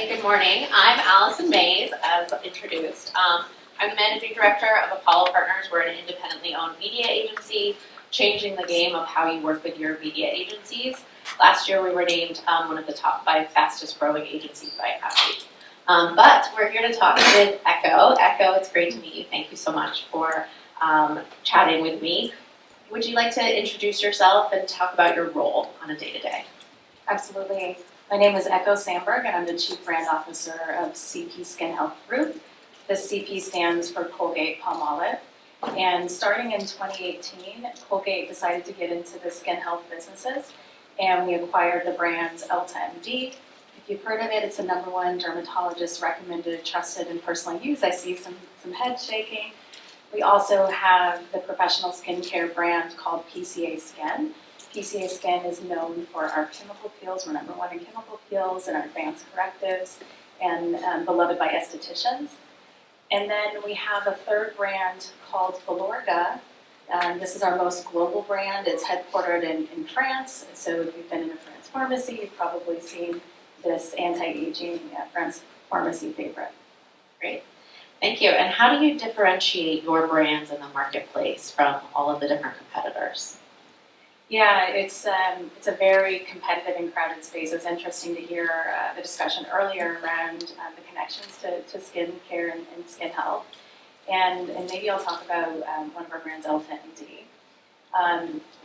everybody. Good morning. I'm Alison Mays, as introduced. I'm the managing director of Apollo Partners. We're an independently owned media agency, changing the game of how you work with your media agencies. Last year, we were named one of the top 5 fastest growing agencies by Appy. But we're here to talk with Echo. Echo, it's great to meet you. Thank you so much for chatting with me. Would you like to introduce yourself and talk about your role on a day-to-day? Absolutely. My name is Echo Sandburg, and I'm the Chief Brand Officer of CP Skin Health Group. The CP stands for Colgate Palmolive. And starting in 2018, Colgate decided to get into the skin health businesses, and we acquired the brands EltaMD. If you've heard of it, it's the #1 dermatologist recommended, trusted, and personal use. I see some head shaking. We also have the professional skincare brand called PCA Skin. PCA Skin is known for our chemical peels. We're #1 in chemical peels and our advanced correctives, and beloved by estheticians. And then we have a third brand called Filorga. This is our most global brand. It's headquartered in France. So if you've been in a France pharmacy, you've probably seen this anti-aging France pharmacy favorite. Great. Thank you. And how do you differentiate your brands in the marketplace from all of the different competitors? Yeah, it's a very competitive and crowded space. It was interesting to hear the discussion earlier around the connections to skin care and skin health. And maybe I'll talk about one of our brands, EltaMD.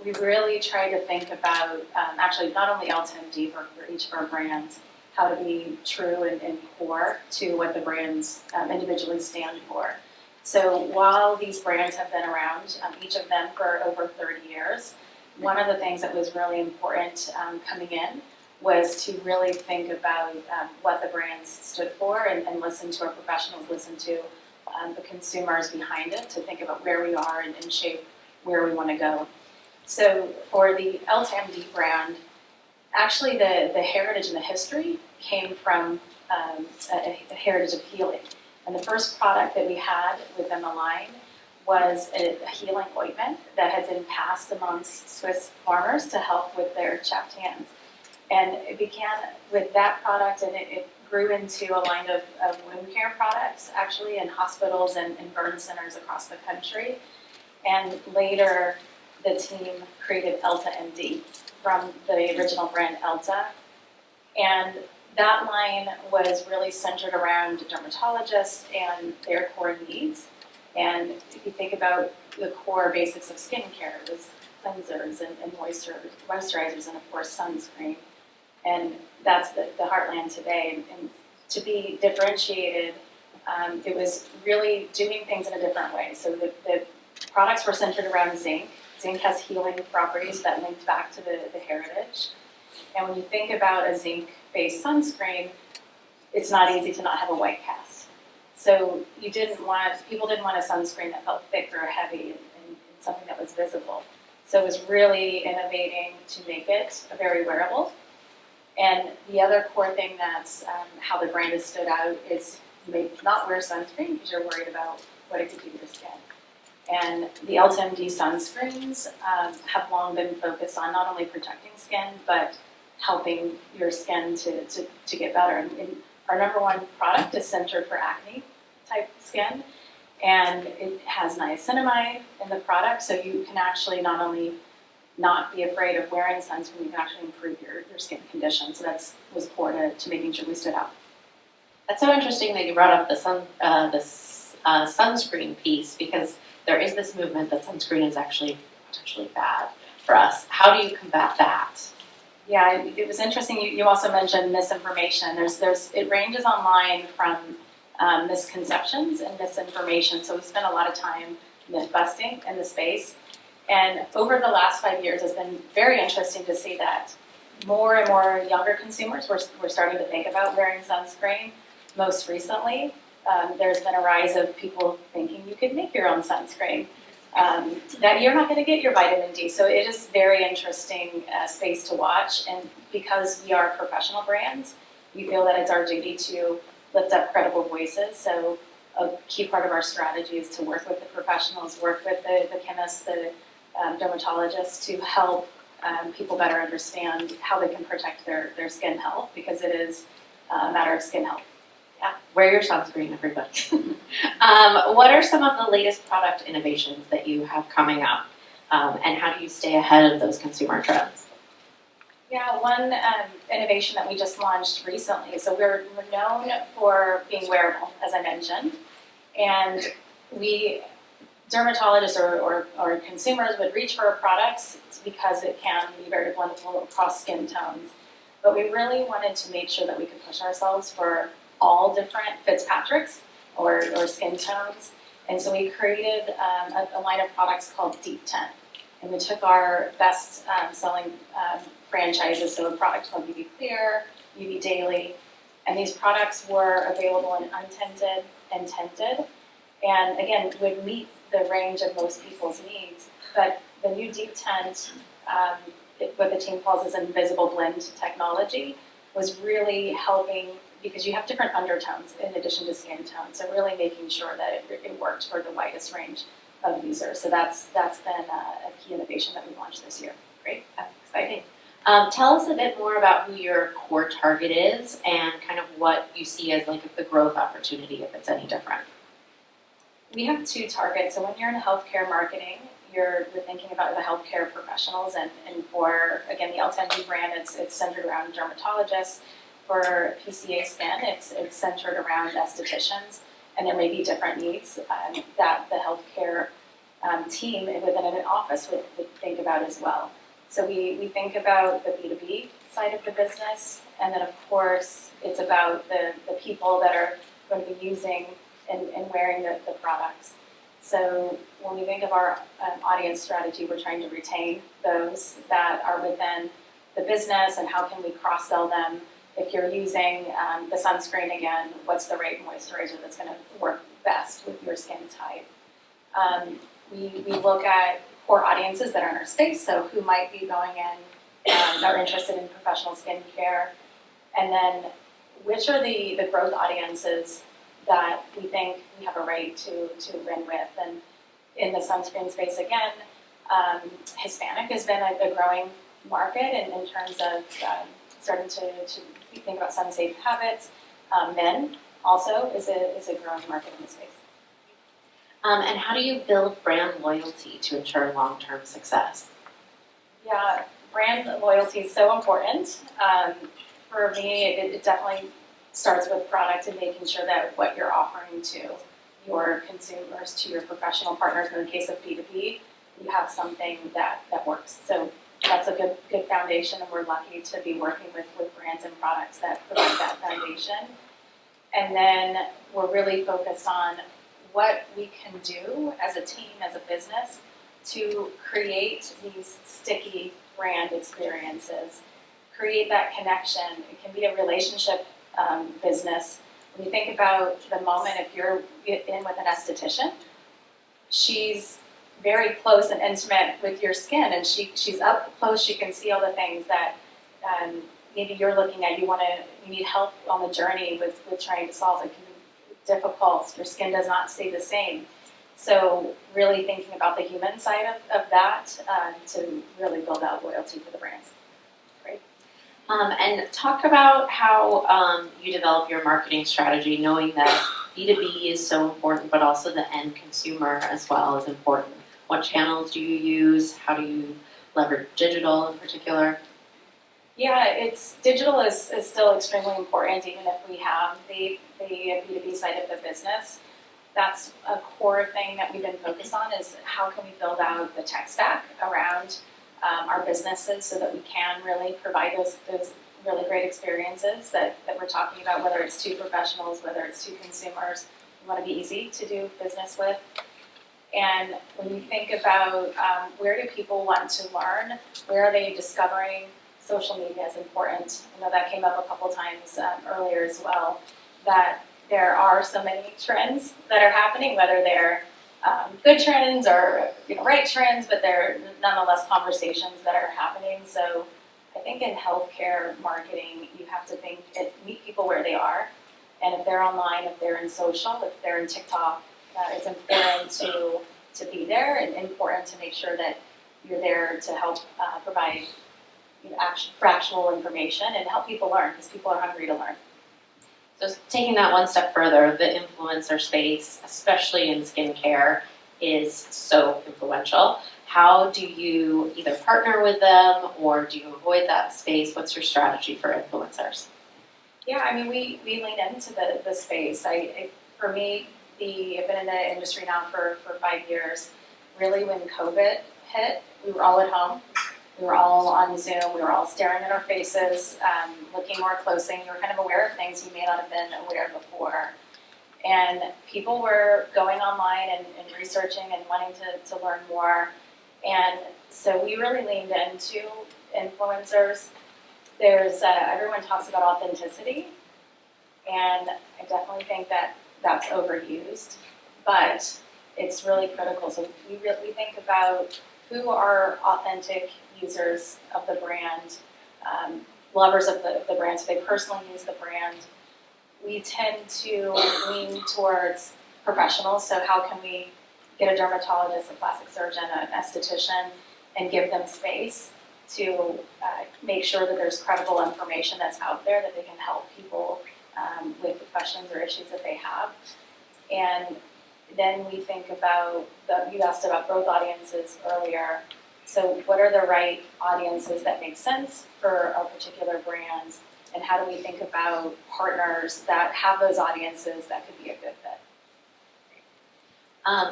We really try to think about, actually not only EltaMD, but for each of our brands, how to be true and core to what the brands individually stand for. So while these brands have been around, each of them for over 30 years, one of the things that was really important coming in was to really think about what the brands stood for and listen to our professionals, listen to the consumers behind it to think about where we are and shape where we want to go. So for the EltaMD brand, actually the heritage and the history came from a heritage of healing. And the first product that we had within the line was a healing ointment that had been passed amongst Swiss farmers to help with their chapped hands. And it began with that product, and it grew into a line of wound care products, actually, in hospitals and burn centers across the country. And later, the team created EltaMD from the original brand Elta. And that line was really centered around dermatologists and their core needs. And if you think about the core basics of skincare, there's cleansers and moisturizers and, of course, sunscreen. And that's the heartland today. And to be differentiated, it was really doing things in a different way. So the products were centered around zinc. Zinc has healing properties that linked back to the heritage. And when you think about a zinc-based sunscreen, it's not easy to not have a white cast. So people didn't want a sunscreen that felt thick or heavy and something that was visible. So it was really innovating to make it very wearable. And the other core thing that's how the brand has stood out is you may not wear sunscreen because you're worried about what it could do to your skin. And the EltaMD sunscreens have long been focused on not only protecting skin, but helping your skin to get better. And our #1 product is centered for acne type skin, and it has niacinamide in the product, so you can actually not only not be afraid of wearing sunscreen, you can actually improve your skin condition. So that was core to making sure we stood out. That's so interesting that you brought up the sunscreen piece, because there is this movement that sunscreen is actually potentially bad for us. How do you combat that? Yeah, it was interesting. You also mentioned misinformation. It ranges online from misconceptions and misinformation. So we spent a lot of time myth busting in the space. And over the last 5 years, it's been very interesting to see that more and more younger consumers were starting to think about wearing sunscreen. Most recently, there's been a rise of people thinking you could make your own sunscreen. That you're not going to get your vitamin D. So it is very interesting space to watch. And because we are professional brands, we feel that it's our duty to lift up credible voices. So a key part of our strategy is to work with the professionals, work with the chemists, the dermatologists to help people better understand how they can protect their skin health, because it is a matter of skin health. Yeah, wear your sunscreen, everybody. What are some of the latest product innovations that you have coming up, and how do you stay ahead of those consumer trends? Yeah, one innovation that we just launched recently. So we're known for being wearable, as I mentioned, and dermatologists or consumers would reach for our products because it can be very blendable across skin tones. But we really wanted to make sure that we could push ourselves for all different Fitzpatricks or skin tones. And so we created a line of products called Deep Tint. And we took our best selling franchises, so a product called UV Clear, UV Daily, and these products were available in untinted and tinted. And again, would meet the range of most people's needs. But the new Deep Tint, what the team calls as invisible blend technology, was really helping because you have different undertones in addition to skin tones. So really making sure that it worked for the widest range of users. So that's been a key innovation that we launched this year. Great, that's exciting. Tell us a bit more about who your core target is and kind of what you see as like the growth opportunity, if it's any different. We have two targets. So when you're in healthcare marketing, you're thinking about the healthcare professionals, and for, again, the L10G brand, it's centered around dermatologists. For PCA Skin, it's centered around estheticians, and there may be different needs that the healthcare team within an office would think about as well. So we think about the B2B side of the business, and then of course it's about the people that are going to be using and wearing the products. So when we think of our audience strategy, we're trying to retain those that are within the business, and how can we cross-sell them. If you're using the sunscreen again, what's the right moisturizer that's going to work best with your skin type? We look at core audiences that are in our space, so who might be going in, are interested in professional skincare, and then which are the growth audiences that we think we have a right to win with. And in the sunscreen space again, Hispanic has been a growing market in terms of starting to think about sun-safe habits. Men also is a growing market in the space. And how do you build brand loyalty to ensure long-term success? Yeah, brand loyalty is so important. For me, it definitely starts with product and making sure that what you're offering to your consumers, to your professional partners, in the case of B2B, you have something that works. So that's a good foundation, and we're lucky to be working with brands and products that provide that foundation. And then we're really focused on what we can do as a team, as a business, to create these sticky brand experiences, create that connection. It can be a relationship business. When you think about the moment, if you're in with an esthetician, she's very close and intimate with your skin, and she's up close. She can see all the things that maybe you're looking at. You need help on the journey with trying to solve. It can be difficult. Your skin does not stay the same. So really thinking about the human side of that to really build out loyalty for the brands. Great. And talk about how you develop your marketing strategy, knowing that B2B is so important, but also the end consumer as well is important. What channels do you use? How do you leverage digital in particular? Yeah, digital is still extremely important, even if we have the B2B side of the business. That's a core thing that we've been focused on, is how can we build out the tech stack around our businesses so that we can really provide those really great experiences that we're talking about, whether it's to professionals, whether it's to consumers. We want to be easy to do business with. And when you think about where do people want to learn, where are they discovering, social media is important. I know that came up a couple times earlier as well, that there are so many trends that are happening, whether they're good trends or right trends, but they're nonetheless conversations that are happening. So I think in healthcare marketing, you have to meet people where they are. And if they're online, if they're in social, if they're in TikTok, it's important to be there, and important to make sure that you're there to help provide factual information and help people learn, because people are hungry to learn. So taking that one step further, the influencer space, especially in skincare, is so influential. How do you either partner with them or do you avoid that space? What's your strategy for influencers? Yeah, I mean, we lean into the space. For me, I've been in the industry now for 5 years. Really, when COVID hit, we were all at home. We were all on Zoom. We were all staring at our faces, looking more closely. You were kind of aware of things you may not have been aware before. And people were going online and researching and wanting to learn more. And so we really leaned into influencers. There's everyone talks about authenticity, and I definitely think that that's overused, but it's really critical. So we think about who are authentic users of the brand, lovers of the brand, so they personally use the brand. We tend to lean towards professionals, so how can we get a dermatologist, a plastic surgeon, an esthetician, and give them space to make sure that there's credible information that's out there that they can help people with the questions or issues that they have. And then we think about, you asked about growth audiences earlier, so what are the right audiences that make sense for our particular brands, and how do we think about partners that have those audiences that could be a good fit?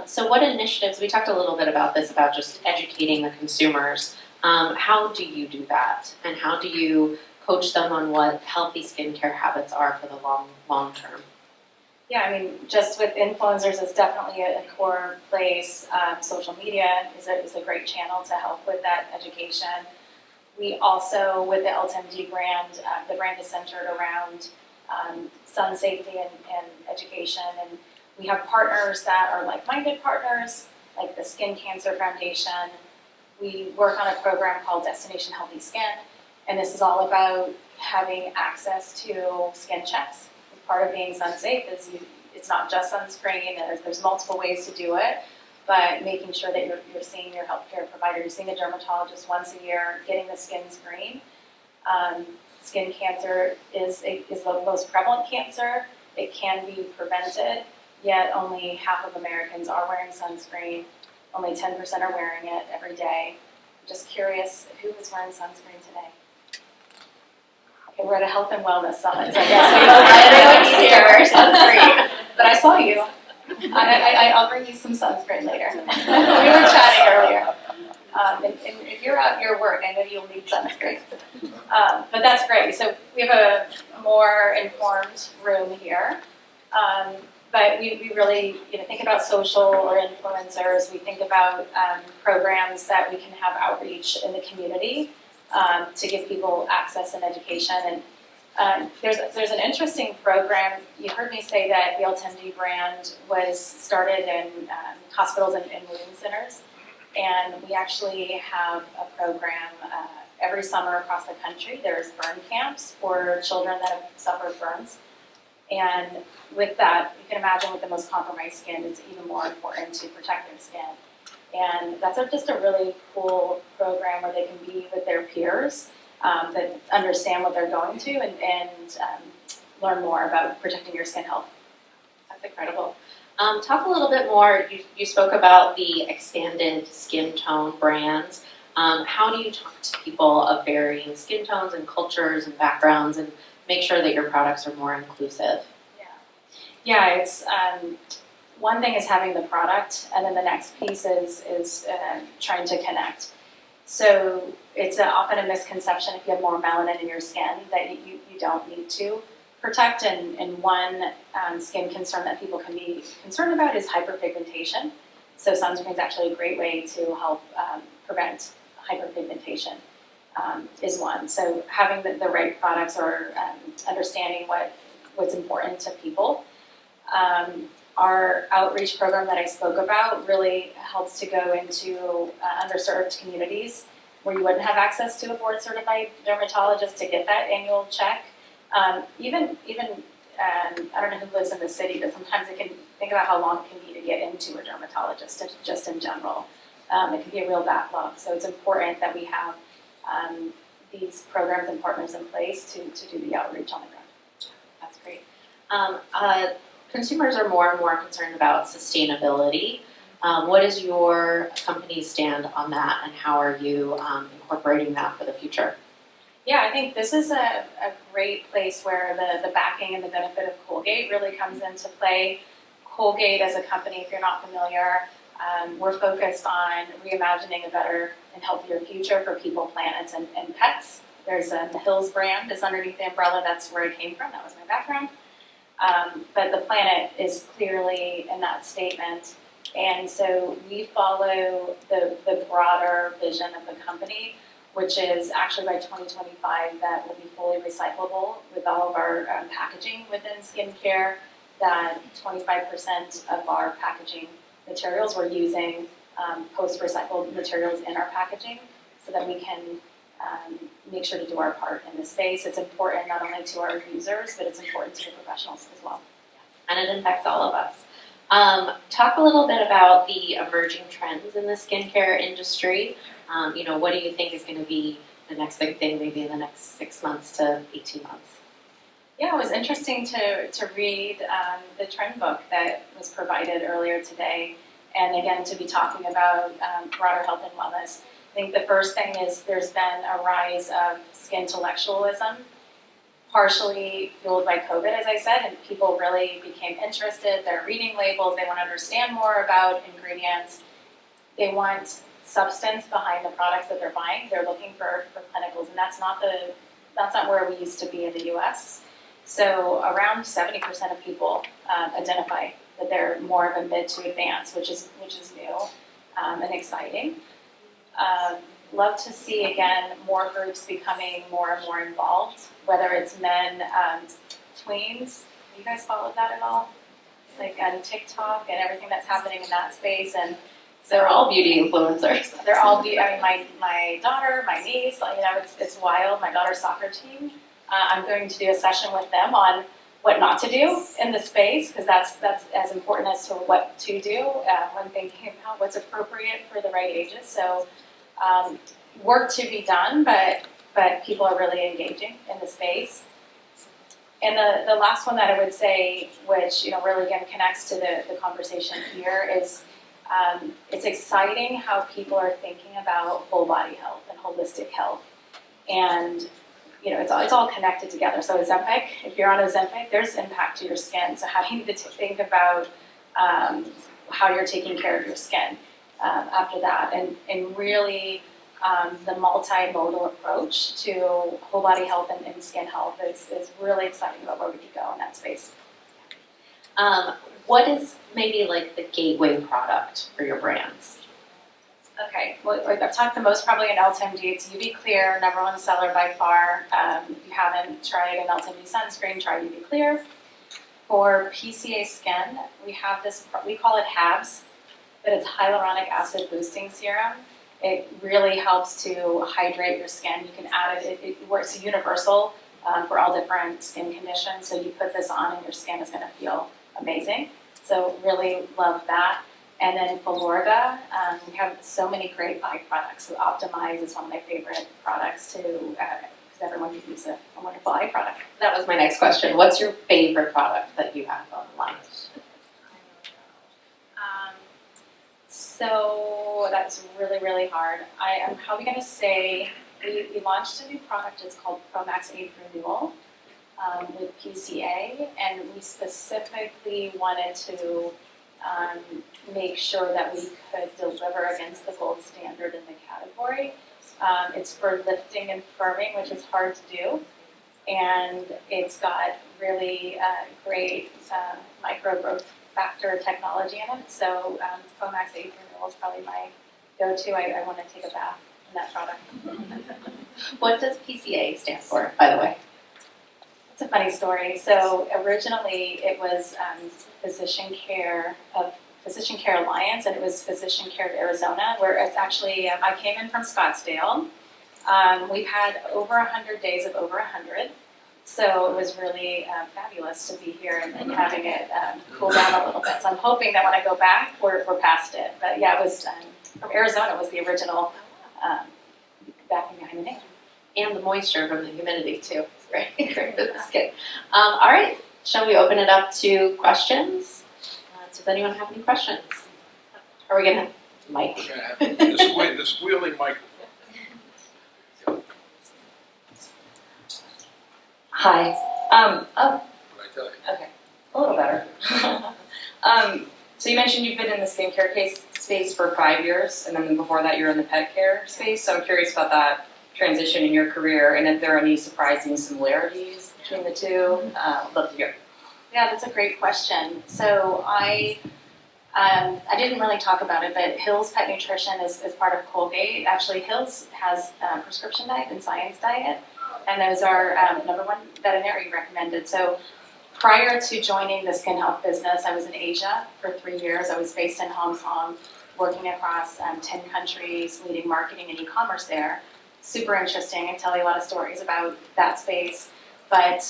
So what initiatives, we talked a little bit about this, about just educating the consumers. How do you do that? And how do you coach them on what healthy skincare habits are for the long term? Yeah, I mean, just with influencers, it's definitely a core place. Social media is a great channel to help with that education. We also, with the LTMD brand, the brand is centered around sun safety and education. And we have partners that are like-minded partners, like the Skin Cancer Foundation. We work on a program called Destination Healthy Skin, and this is all about having access to skin checks. Part of being sun safe is it's not just sunscreen, there's multiple ways to do it, but making sure that you're seeing your healthcare provider, you're seeing a dermatologist once a year, getting the skin screen. Skin cancer is the most prevalent cancer. It can be prevented, yet only half of Americans are wearing sunscreen. Only 10% are wearing it every day. I'm just curious, who is wearing sunscreen today? Okay, we're at a health and wellness summit, so I guess we Everyone's here, wear sunscreen. But I saw you. I'll bring you some sunscreen later. We were chatting earlier. And if you're out your work, I know you'll need sunscreen. But that's great. So we have a more informed room here. But we really think about social or influencers. We think about programs that we can have outreach in the community to give people access and education. And there's an interesting program. You heard me say that the LTMD brand was started in hospitals and wound centers. And we actually have a program every summer across the country. There's burn camps for children that have suffered burns. And with that, you can imagine with the most compromised skin, it's even more important to protect their skin. And that's just a really cool program where they can be with their peers that understand what they're going to and learn more about protecting your skin health. That's incredible. Talk a little bit more, you spoke about the expanded skin tone brands. How do you talk to people of varying skin tones and cultures and backgrounds and make sure that your products are more inclusive? Yeah, it's one thing is having the product, and then the next piece is trying to connect. So it's often a misconception if you have more melanin in your skin that you don't need to protect. And one skin concern that people can be concerned about is hyperpigmentation. So sunscreen is actually a great way to help prevent hyperpigmentation is one. So having the right products or understanding what's important to people. Our outreach program that I spoke about really helps to go into underserved communities where you wouldn't have access to a board-certified dermatologist to get that annual check. Even I don't know who lives in the city, but sometimes it can think about how long it can be to get into a dermatologist, just in general. It can be a real backlog. So it's important that we have these programs and partners in place to do the outreach on the ground. That's great. Consumers are more and more concerned about sustainability. What does your company stand on that, and how are you incorporating that for the future? Yeah, I think this is a great place where the backing and the benefit of Colgate really comes into play. Colgate as a company, if you're not familiar, we're focused on reimagining a better and healthier future for people, planets, and pets. There's the Hills brand is underneath the umbrella. That's where I came from. That was my background. But the planet is clearly in that statement. And so we follow the broader vision of the company, which is actually by 2025 that will be fully recyclable with all of our packaging within skincare, that 25% of our packaging materials we're using post-recycled materials in our packaging so that we can make sure to do our part in this space. It's important not only to our users, but it's important to the professionals as well. And it impacts all of us. Talk a little bit about the emerging trends in the skincare industry. What do you think is going to be the next big thing, maybe in the next 6 months to 18 months? Yeah, it was interesting to read the trend book that was provided earlier today, and again to be talking about broader health and wellness. I think the first thing is there's been a rise of skin intellectualism, partially fueled by COVID, as I said, and people really became interested. They're reading labels. They want to understand more about ingredients. They want substance behind the products that they're buying. They're looking for clinicals, and that's not where we used to be in the U.S. So around 70% of people identify that they're more of a mid to advanced, which is new and exciting. Love to see, again, more groups becoming more and more involved, whether it's men, tweens. Have you guys followed that at all? Like on TikTok and everything that's happening in that space. And so They're all beauty influencers. they're all beauty. I mean, my daughter, my niece, it's wild. My daughter's soccer team. I'm going to do a session with them on what not to do in the space, because that's as important as to what to do when thinking about what's appropriate for the right ages. So work to be done, but people are really engaging in the space. And the last one that I would say, which really again connects to the conversation here, is it's exciting how people are thinking about whole body health and holistic health, and it's all connected together. So Ozempic, if you're on Ozempic, there's impact to your skin. So how do you need to think about how you're taking care of your skin after that, and really the multimodal approach to whole body health and skin health is really exciting about where we could go in that space. What is maybe like the gateway product for your brands? Okay, well, I've talked the most probably in LTMD. It's UV Clear, number one seller by far. If you haven't tried an LTMD sunscreen, try UV Clear. For PCA skin, we have this, we call it HABS, but it's hyaluronic acid boosting serum. It really helps to hydrate your skin. You can add it, it works universal for all different skin conditions. So you put this on and your skin is going to feel amazing. So really love that. And then Filorga, we have so many great eye products. So Optimize is one of my favorite products because everyone could use a wonderful eye product. That was my next question. What's your favorite product that you have online? So that's really, really hard. I'm probably going to say we launched a new product. It's called Promax Age Renewal with PCA, and we specifically wanted to make sure that we could deliver against the gold standard in the category. It's for lifting and firming, which is hard to do, and it's got really great micro growth factor technology in it. So Promax Age Renewal is probably my go-to. I want to take a bath in that product. What does PCA stand for, by the way? It's a funny story. So originally it was Physician Care Alliance, and it was Physician Care of Arizona, where it's actually, I came in from Scottsdale. We've had over 100 days of over 100. So it was really fabulous to be here and having it cool down a little bit. So I'm hoping that when I go back, we're past it. But yeah, it was from Arizona was the original backing behind the name. And the moisture from the humidity too. It's great, great for the skin. All right, shall we open it up to questions? Does anyone have any questions? Are we gonna mic? The squealing mic. Hi. What I tell you. Okay. A little better. So you mentioned you've been in the skincare space for 5 years, and then before that you were in the pet care space. So I'm curious about that transition in your career, and if there are any surprising similarities between the two. I'd love to hear. Yeah, that's a great question. So I didn't really talk about it, but Hill's Pet Nutrition is part of Colgate. Actually, Hill's has Prescription Diet and Science Diet, and those are number one veterinary recommended. So prior to joining the skin health business, I was in Asia for 3 years. I was based in Hong Kong, working across 10 countries, leading marketing and e-commerce there. Super interesting. I tell you a lot of stories about that space. But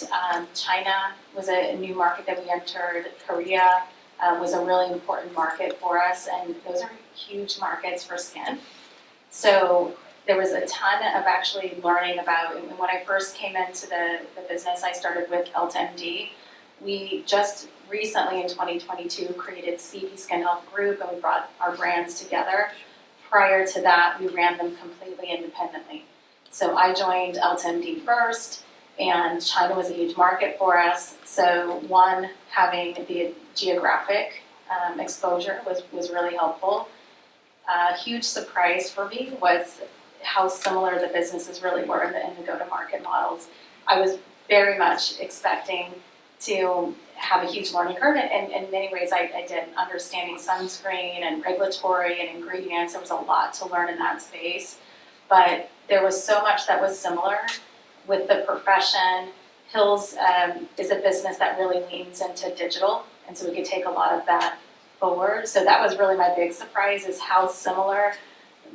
China was a new market that we entered. Korea was a really important market for us, and those are huge markets for skin. So there was a ton of actually learning about, and when I first came into the business, I started with EltaMD. We just recently in 2022 created CP Skin Health Group, and we brought our brands together. Prior to that, we ran them completely independently. So I joined EltaMD first, and China was a huge market for us. So one, having the geographic exposure was really helpful. A huge surprise for me was how similar the businesses really were in the go-to-market models. I was very much expecting to have a huge learning curve, and in many ways I did, understanding sunscreen and regulatory and ingredients. There was a lot to learn in that space, but there was so much that was similar with the profession. Hill's is a business that really leans into digital, and so we could take a lot of that forward. So that was really my big surprise, is how similar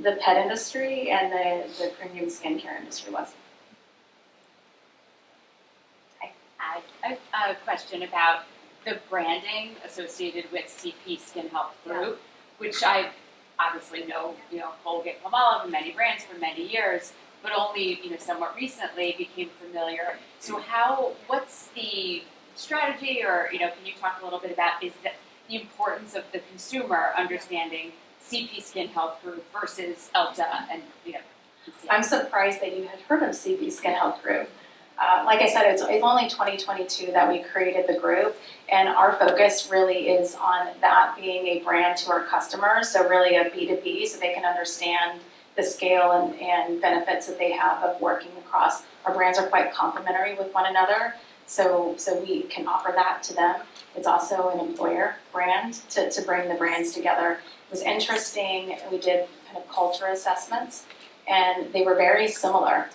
the pet industry and the premium skincare industry was. I have a question about the branding associated with CP Skin Health Group, which I obviously know, Colgate Palmolive and many brands for many years, but only, somewhat recently became familiar. So what's the strategy, or, can you talk a little bit about, is the importance of the consumer understanding CP Skin Health Group versus Elta and, I'm surprised that you had heard of CP Skin Health Group. Like I said, it's only 2022 that we created the group, and our focus really is on that being a brand to our customers, so really a B2B, so they can understand the scale and benefits that they have of working across. Our brands are quite complementary with one another, so we can offer that to them. It's also an employer brand to bring the brands together. It was interesting, we did kind of culture assessments, and they were very similar.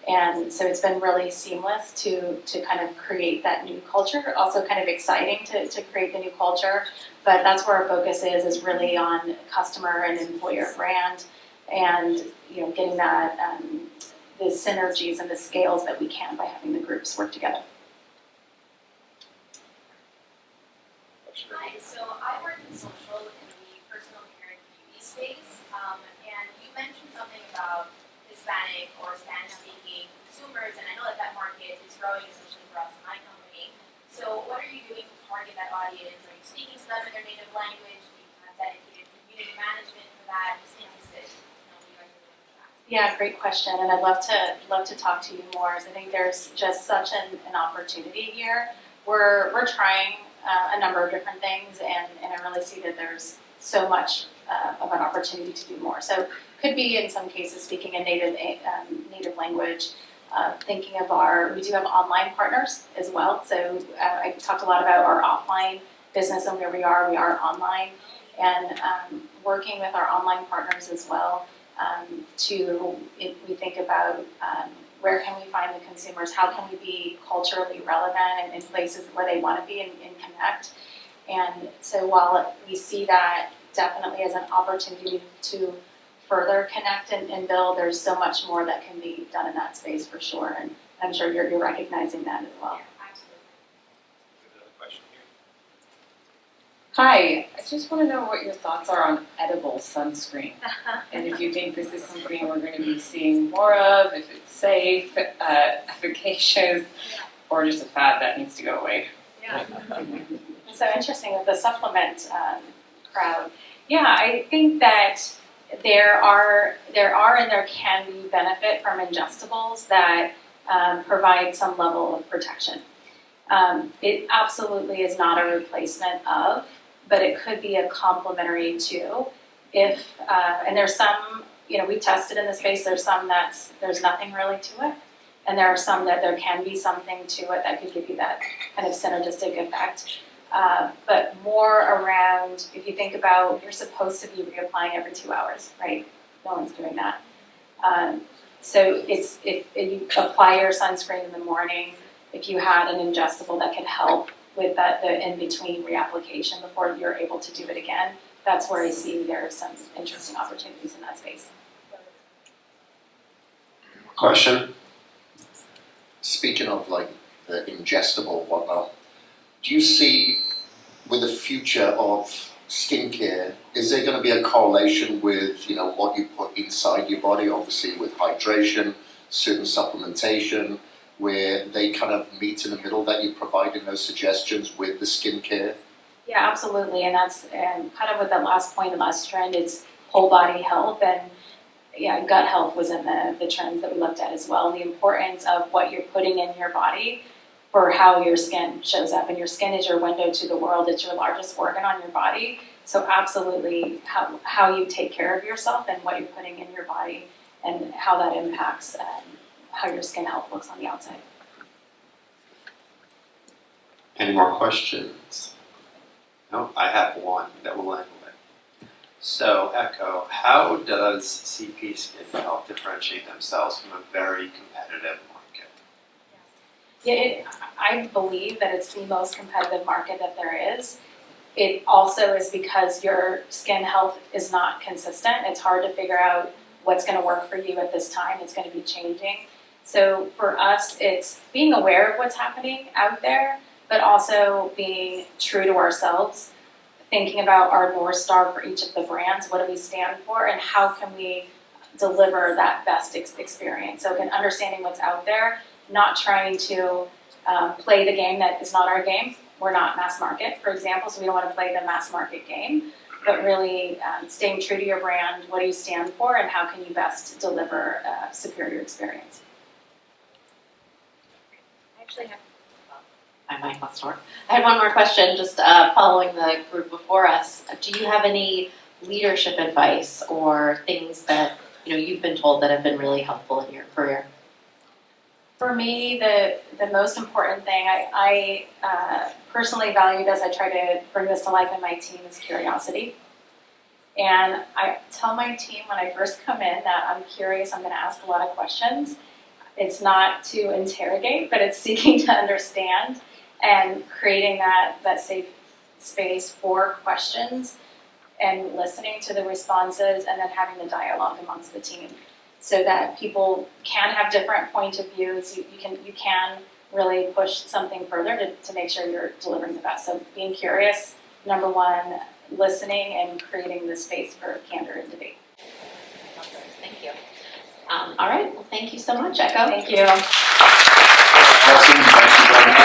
And so it's been really seamless to kind of create that new culture. Also kind of exciting to create the new culture, but that's where our focus is really on customer and employer brand, and getting that the synergies and the scales that we can by having the groups work together. Hi, so I work in social in the personal care and beauty space, and you mentioned something about Hispanic or Spanish-speaking consumers, and I know that market is growing, especially for us in my company. So what are you doing to target that audience? Are you speaking to them in their native language? Do you have dedicated community management for that? Just interested in what you guys are doing for that. Yeah, great question, and I'd love to talk to you more. I think there's just such an opportunity here. We're trying a number of different things, and I really see that there's so much of an opportunity to do more. So could be in some cases speaking a native language, thinking of we do have online partners as well. So I talked a lot about our offline business and where we are online, and working with our online partners as well we think about where can we find the consumers, how can we be culturally relevant in places where they want to be and connect. And so while we see that definitely as an opportunity to further connect and build, there's so much more that can be done in that space for sure, and I'm sure you're recognizing that as well. Yeah, absolutely. Another question here. Hi, I just want to know what your thoughts are on edible sunscreen, and if you think this is something we're going to be seeing more of, if it's safe, efficacious, or just a fad that needs to go away. It's so interesting with the supplement crowd. Yeah, I think that there are and there can be benefit from ingestibles that provide some level of protection. It absolutely is not a replacement of, but it could be a complementary to. If and there's some, we've tested in the space. There's some there's nothing really to it, and there are some that there can be something to it that could give you that kind of synergistic effect. But more around, if you think about, you're supposed to be reapplying every 2 hours, right? No one's doing that. So if you apply your sunscreen in the morning, if you had an ingestible that could help with the in-between reapplication before you're able to do it again, that's where I see there are some interesting opportunities in that space. Question. Speaking of like the ingestible whatnot, do you see with the future of skincare, is there going to be a correlation with what you put inside your body, obviously with hydration, certain supplementation, where they kind of meet in the middle, that you're providing those suggestions with the skincare? Yeah, absolutely, and that's kind of with that last point, the last trend is whole body health, and yeah, gut health was in the trends that we looked at as well, and the importance of what you're putting in your body for how your skin shows up. And your skin is your window to the world. It's your largest organ on your body. So absolutely how you take care of yourself and what you're putting in your body and how that impacts how your skin health looks on the outside. Any more questions? No, I have one that will end with. So, Echo, how does CP Skin Health differentiate themselves from a very competitive market? Yeah, I believe that it's the most competitive market that there is. It also is because your skin health is not consistent. It's hard to figure out what's going to work for you at this time. It's going to be changing. So for us, it's being aware of what's happening out there, but also being true to ourselves, thinking about our North Star for each of the brands. What do we stand for, and how can we deliver that best experience? So again, understanding what's out there, not trying to play the game that is not our game. We're not mass market, for example, so we don't want to play the mass market game, but really staying true to your brand, what do you stand for, and how can you best deliver a superior experience? My mic wants to work. I had one more question, just following the group before us. Do you have any leadership advice or things that you've been told that have been really helpful in your career? For me, the most important thing I personally valued as I try to bring this to life in my team is curiosity. And I tell my team when I first come in that I'm curious, I'm going to ask a lot of questions. It's not to interrogate, but it's seeking to understand and creating that safe space for questions and listening to the responses and then having the dialogue amongst the team so that people can have different point of views. You can really push something further to make sure you're delivering the best. So being curious, number one, listening and creating the space for candor and debate. Thank you. All right, well, thank you so much, Echo. Thank you. Awesome. Thank you very much.